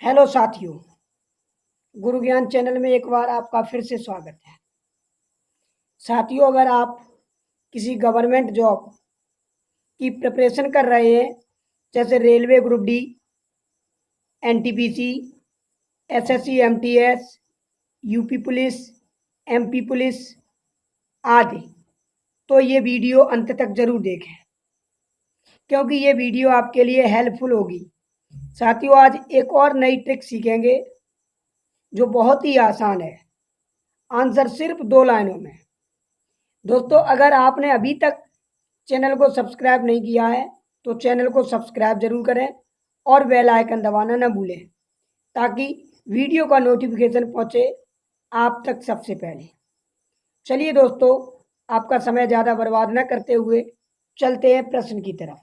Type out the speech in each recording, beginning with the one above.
Hello साथियों, गुरु ज्ञान channel में एक बार आपका फिर से स्वागत है। साथियों, अगर आप किसी गवर्नमेंट जॉब की प्रिपरेशन कर रहे हैं, जैसे railway group D, NTPC, SSC MTS, UP police, MP police आदि, तो ये वीडियो अंत तक जरूर देखें, क्योंकि ये वीडियो आपके लिए हेल्पफुल होगी। साथियों, आज एक और नई ट्रिक सीखेंगे जो बहुत ही आसान है। आंसर सिर्फ 2 लाइनों में। दोस्तों, अगर आपने अभी तक चैनल को सब्सक्राइब नहीं किया है तो चैनल को सब्सक्राइब जरूर करें और बेल आइकन दबाना न भूलें, ताकि वीडियो का नोटिफिकेशन पहुंचे आप तक सबसे पहले। चलिए दोस्तों, आपका समय ज़्यादा बर्बाद न करते हुए चलते हैं प्रश्न की तरफ।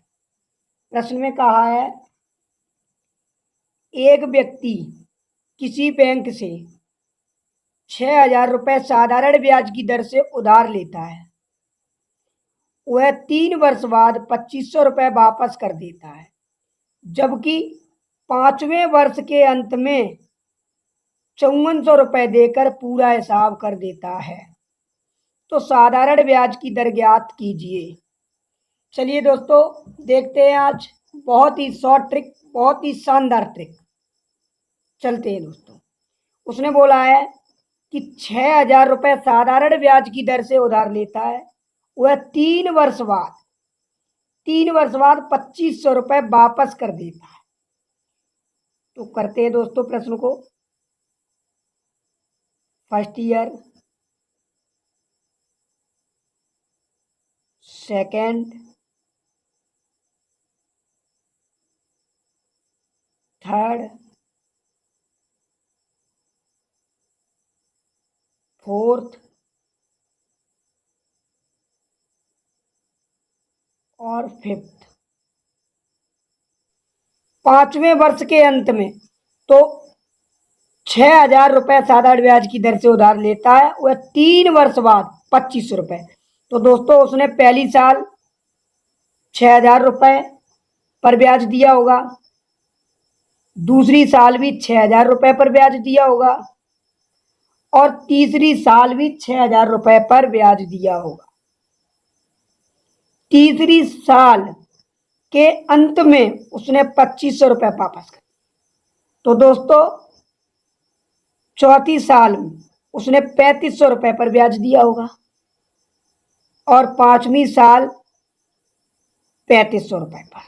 प्रश्न में कहा है, एक व्यक्ति किसी बैंक से 6,000 रुपये साधारण ब्याज की दर से उधार लेता है। वह 3 वर्ष बाद 2,500 रुपये वापस कर देता है, जबकि 5वें वर्ष के अंत में 5,400 रुपये देकर पूरा हिसाब कर देता है। तो साधारण ब्याज की दर ज्ञात कीजिए। चलिए दोस्तों, देखते हैं आज बहुत ही शॉर्ट ट्रिक, बहुत ही शानदार ट्रिक। चलते हैं दोस्तों। उसने बोला है कि 6,000 रुपये साधारण ब्याज की दर से उधार लेता है। वह 3 वर्ष बाद 2,500 रुपये वापस कर देता है। तो करते हैं दोस्तों प्रश्न को। First year, second, third, fourth और फिफ्थ। 5वें वर्ष के अंत में तो 6,000 रुपये साधारण ब्याज की दर से उधार लेता है। वह 3 वर्ष बाद 2,500 रुपये। तो दोस्तों, उसने पहली साल 6,000 रुपये पर ब्याज दिया होगा, दूसरी साल भी 6,000 रुपये पर ब्याज दिया होगा और तीसरी साल भी 6,000 रुपये पर ब्याज दिया होगा। तीसरी साल के अंत में उसने 2,500 रुपये वापस कर। तो दोस्तों, चौथी साल में उसने 3,500 रुपये पर ब्याज दिया होगा और 5वीं साल 3,500 रुपये पर।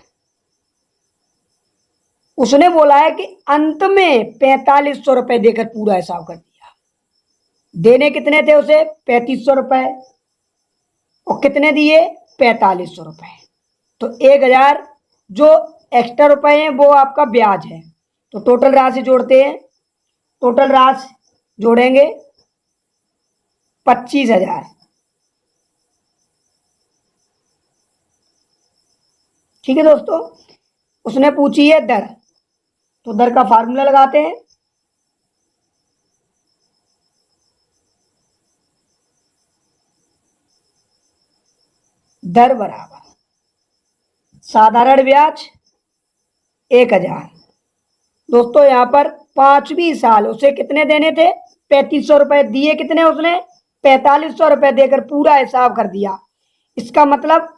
उसने बोला है कि अंत में 4,500 रुपये देकर पूरा हिसाब कर दिया। देने कितने थे उसे? 3,500 रुपये। और कितने दिए? 4,500 रुपये। तो 1,000 जो एक्स्ट्रा रुपए हैं वो आपका ब्याज है। तो टोटल राशि जोड़ते हैं। टोटल राशि जोड़ेंगे 25,000। ठीक है दोस्तों। उसने पूछी है दर, तो दर का फार्मूला लगाते हैं। दर बराबर साधारण ब्याज 1,000। दोस्तों, यहां पर 5वीं साल उसे कितने देने थे? 3,500 रुपये। दिए कितने उसने? 4,500 रुपये देकर पूरा हिसाब कर दिया। इसका मतलब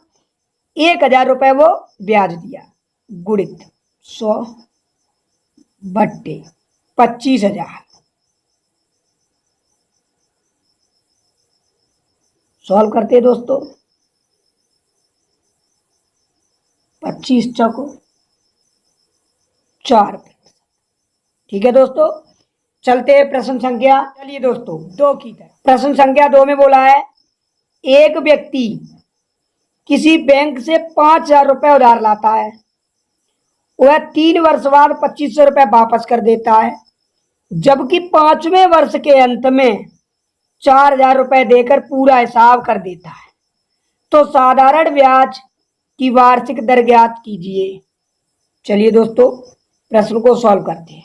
1,000 रुपये वो ब्याज दिया। गुणित 100 बट्टे 25,000। सॉल्व करते हैं दोस्तों। 25 चौको 4। ठीक है दोस्तों, चलते हैं प्रश्न संख्या। चलिए दोस्तों, 2 की तरफ। प्रश्न संख्या 2 में बोला है, एक व्यक्ति किसी बैंक से 5,000 रुपये उधार लाता है। वह 3 वर्ष बाद 2,500 रुपये वापस कर देता है, जबकि 5वें वर्ष के अंत में 4,000 रुपये देकर पूरा हिसाब कर देता है। तो साधारण ब्याज की वार्षिक दर ज्ञात कीजिए। चलिए दोस्तों, प्रश्न को सॉल्व करते हैं।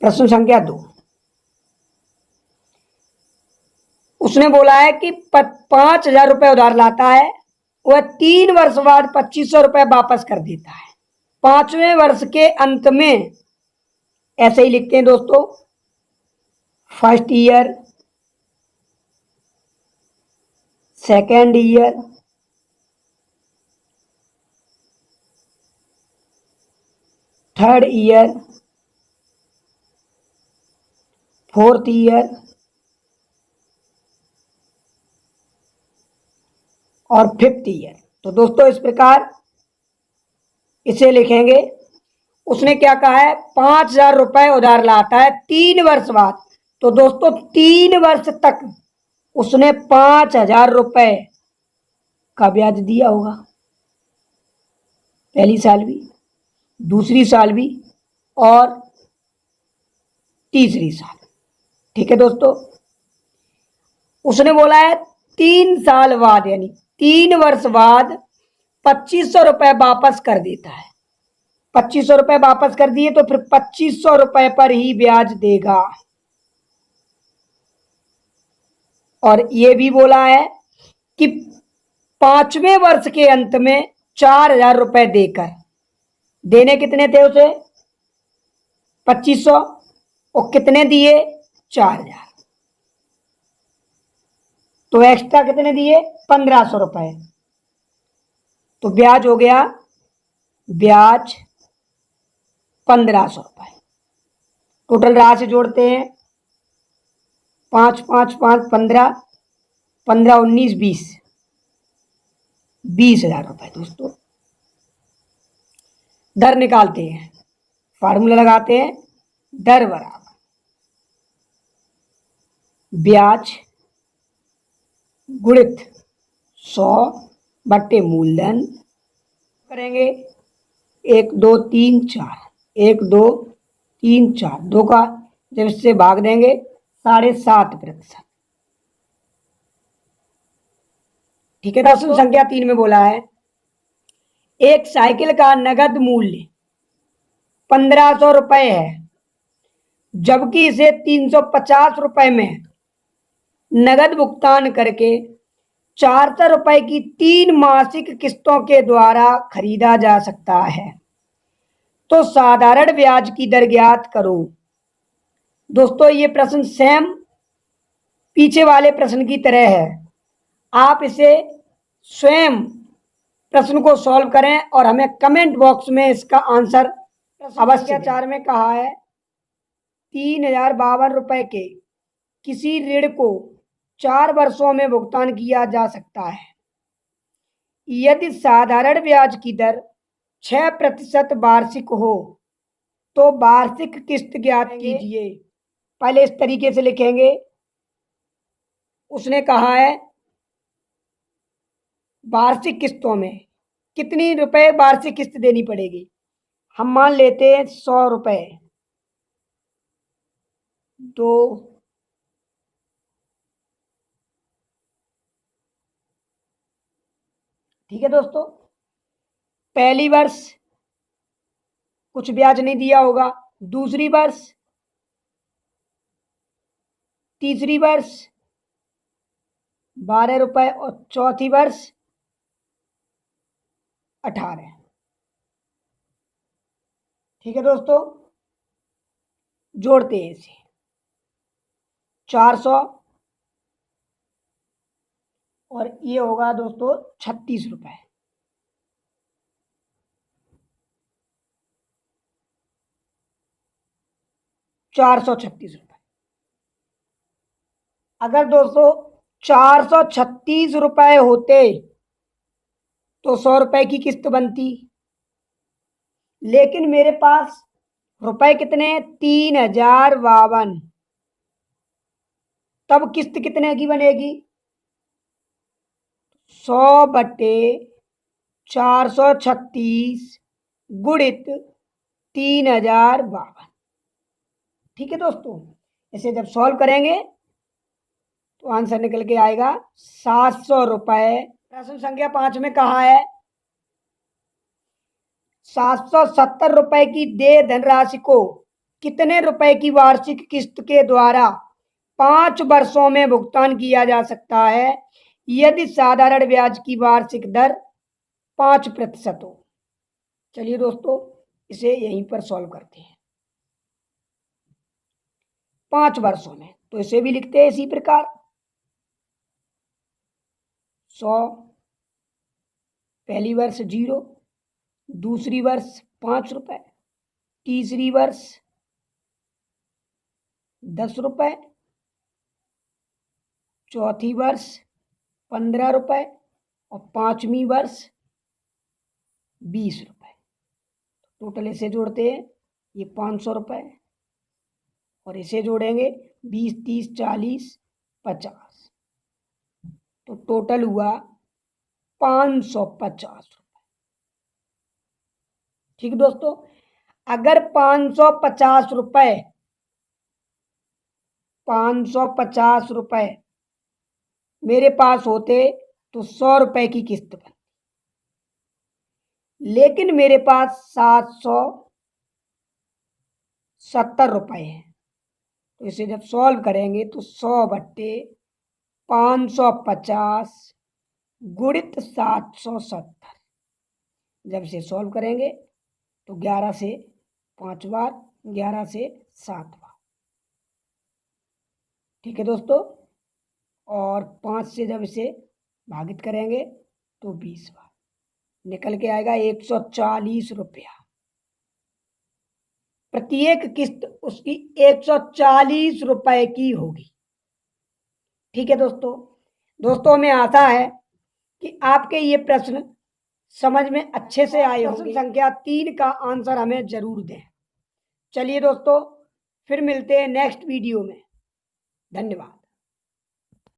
प्रश्न संख्या 2। उसने बोला है कि 5,000 रुपये उधार लाता है वह 3 वर्ष बाद 2500 रुपये वापस कर देता है। 5वें वर्ष के अंत में ऐसे ही लिखते हैं दोस्तों, first year, second year, third year, fourth year और फिफ्थ ईयर। तो दोस्तों इस प्रकार इसे लिखेंगे। उसने क्या कहा है, 5,000 रुपये उधार लाता है 3 वर्ष बाद। तो दोस्तों 3 वर्ष तक उसने 5,000 रुपये का ब्याज दिया होगा, पहली साल भी, दूसरी साल भी और तीसरी साल। ठीक है दोस्तों, उसने बोला है 3 साल बाद यानी 3 वर्ष बाद 2500 रुपये वापस कर देता है। 2500 रुपये वापस कर दिए तो फिर 2500 रुपये पर ही ब्याज देगा। और ये भी बोला है कि 5वें वर्ष के अंत में 4,000 रुपये देकर, देने कितने थे उसे, 2500, और कितने दिए, 4,000, तो एक्स्ट्रा कितने दिए, 1,500 रुपये। तो ब्याज हो गया, ब्याज 1,500 रुपये। टोटल राशि जोड़ते हैं, 5 5 5 15, 15 19 20, 20,000 रुपये दोस्तों। दर निकालते हैं, फार्मूला लगाते हैं, दर बराबर ब्याज गुणित 100 बट्टे मूलधन करेंगे, 1 2 3 4, 1 2 3 4, 2 का जब इससे भाग देंगे 7.5%। ठीक है, प्रश्न संख्या 3 में बोला है एक साइकिल का नगद मूल्य 1,500 रुपये है, जबकि इसे 350 रुपये में नगद भुगतान करके 400 रुपये की 3 मासिक किस्तों के द्वारा खरीदा जा सकता है, तो साधारण ब्याज की दर ज्ञात करो। दोस्तों ये प्रश्न सेम पीछे वाले प्रश्न की तरह है। आप इसे स्वयं प्रश्न को सॉल्व करें और हमें कमेंट बॉक्स में इसका आंसर अवश्य। 4 में कहा है 3,052 रुपये के किसी ऋण को 4 वर्षों में भुगतान किया जा सकता है यदि साधारण ब्याज की दर 6% वार्षिक हो, तो वार्षिक किस्त ज्ञात कीजिए। पहले इस तरीके से लिखेंगे, उसने कहा है वार्षिक किस्तों में कितनी रुपए वार्षिक किस्त देनी पड़ेगी। हम मान लेते हैं 100 रुपये, तो ठीक है दोस्तों, पहली वर्ष कुछ ब्याज नहीं दिया होगा, दूसरी वर्ष, तीसरी वर्ष 12 रुपये और चौथी वर्ष 18। ठीक है दोस्तों, जोड़ते हैं इसे, 400 और ये होगा दोस्तों 36 रुपये। ₹436। अगर दोस्तों 436 रुपये होते तो 100 रुपये की किस्त बनती, लेकिन मेरे पास रुपए कितने हैं, 3,052। तब किस्त कितने की बनेगी, 100 बटे 436 गुणित 3,052। ठीक है दोस्तों, इसे जब सॉल्व करेंगे तो आंसर निकल के आएगा 700 रुपये। प्रश्न संख्या 5 में कहा है 770 रुपये की देय धनराशि को कितने रुपए की वार्षिक किस्त के द्वारा 5 वर्षों में भुगतान किया जा सकता है यदि साधारण ब्याज की वार्षिक दर 5% हो। चलिए दोस्तों, इसे यहीं पर सॉल्व करते हैं। 5 वर्षों में, तो इसे भी लिखते हैं इसी प्रकार। 100, पहली वर्ष 0, दूसरी वर्ष 5 रुपए, तीसरी वर्ष 10 रुपए, चौथी वर्ष 15 रुपए और पांचवी वर्ष 20 रुपए। टोटल इसे जोड़ते हैं, ये 500 रुपए और इसे जोड़ेंगे 20, 30, 40, 50, तो टोटल हुआ 550 रुपए। ठीक दोस्तों, अगर 550 रुपए 550 रुपए मेरे पास होते तो 100 रुपए की किस्त बनती, लेकिन मेरे पास 770 रुपए है। तो इसे जब सॉल्व करेंगे तो 100/550 गुणित 770, जब इसे सॉल्व करेंगे तो 11 से 5 बार, 11 से 7 बार। ठीक है दोस्तों, और 5 से जब इसे भागित करेंगे तो 20 बार, निकल के आएगा 140 रुपया। प्रत्येक किस्त उसकी 140 रुपए की होगी। ठीक है दोस्तों, हमें आशा है कि आपके ये प्रश्न समझ में अच्छे से आए होंगे। प्रश्न संख्या 3 का आंसर हमें जरूर दें। चलिए दोस्तों, फिर मिलते हैं नेक्स्ट वीडियो में। धन्यवाद।